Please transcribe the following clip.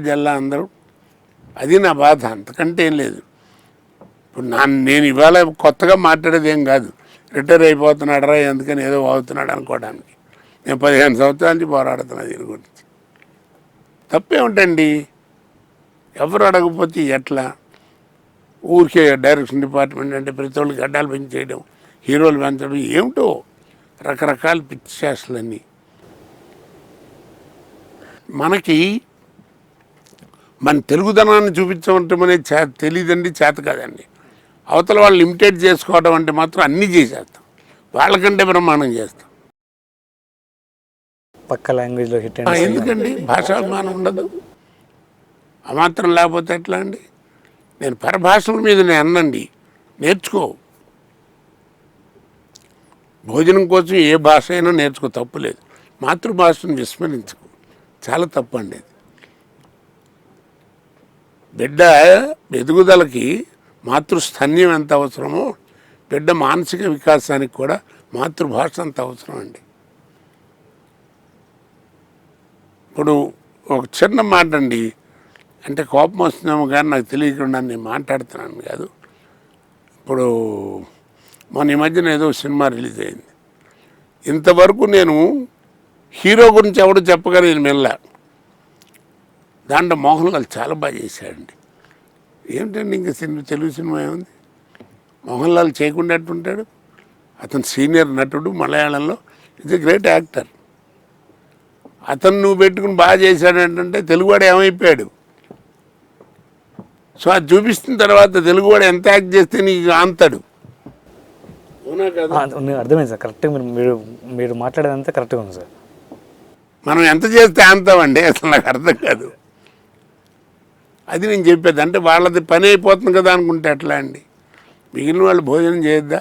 జల్లా అందరూ. అది నా బాధ, అంతకంటే ఏం లేదు. ఇప్పుడు నేను ఇవాళ కొత్తగా మాట్లాడేది ఏం కాదు. రిటైర్ అయిపోతున్నాడు రా ఎందుకని ఏదో అవుతున్నాడు అనుకోవడానికి. నేను 15 సంవత్సరాల నుంచి పోరాడుతున్నా దీని గురించి. తప్పేమిటండి? ఎవరు అడగకపోతే ఎట్లా? ఊరికే డైరెక్షన్ డిపార్ట్మెంట్ అంటే ప్రతి ఒళ్ళకి గడ్డాలు పెంచేయడం, హీరోలు పెంచడం, ఏమిటో రకరకాల పిచ్చి చేష్టలన్నీ. మనకి మన తెలుగుదనాన్ని చూపించమంటే అనేది తెలియదండి, చేత కాదండి. అవతల వాళ్ళు ఇమిటేట్ చేసుకోవడం అంటే మాత్రం అన్నీ చేసేస్తాం, వాళ్ళకంటే బ్రహ్మాండం చేస్తాం. పక్క లాంగ్వేజ్లో హిట్ ఎందుకండి? భాషాభిమానం ఉండదు, ఆ మాత్రం లేకపోతే ఎట్లా అండి? నేను పరభాషల మీద నేను అన్నండి, నేర్చుకో. భోజనం కోసం ఏ భాష అయినా నేర్చుకో, తప్పులేదు. మాతృభాషను విస్మరించుకో, చాలా తప్పు అండి అది. బిడ్డ ఎదుగుదలకి మాతృస్థన్యం ఎంత అవసరమో బిడ్డ మానసిక వికాసానికి కూడా మాతృభాష అంత అవసరం అండి. ఇప్పుడు ఒక చిన్న మాట అండి, అంటే కోపం వస్తున్నాము కానీ నాకు తెలియకుండా నేను మాట్లాడుతున్నాను కాదు. ఇప్పుడు మొన్న ఈ మధ్యన ఏదో సినిమా రిలీజ్ అయింది. ఇంతవరకు నేను హీరో గురించి ఎవడో చెప్పగా నేను వెళ్ళా. దాంట్లో మోహన్ లాల్ చాలా బాగా చేశాడండి. ఏమిటండి ఇంకా తెలుగు సినిమా ఏముంది? మోహన్ లాల్ చేయకుండా ఎట్టుంటాడు? అతను సీనియర్ నటుడు, మలయాళంలో ఈజ్ ఎ గ్రేట్ యాక్టర్. అతను నువ్వు పెట్టుకుని బాగా చేశాడంటే తెలుగువాడు ఏమైపోయాడు? సో అది చూపిస్తున్న తర్వాత తెలుగువాడు ఎంత యాక్ట్ చేస్తే నీకు ఆంతాడు. అర్థమైంది సార్, కరెక్ట్గా మీరు మాట్లాడేదంతా కరెక్ట్గా ఉంది సార్. మనం ఎంత చేస్తే ఆంతామండి, అసలు నాకు అర్థం కాదు. అది నేను చెప్పేది. అంటే వాళ్ళది పని అయిపోతుంది కదా అనుకుంటే ఎట్లా అండి? మిగిలిన వాళ్ళు భోజనం చేయొద్దా?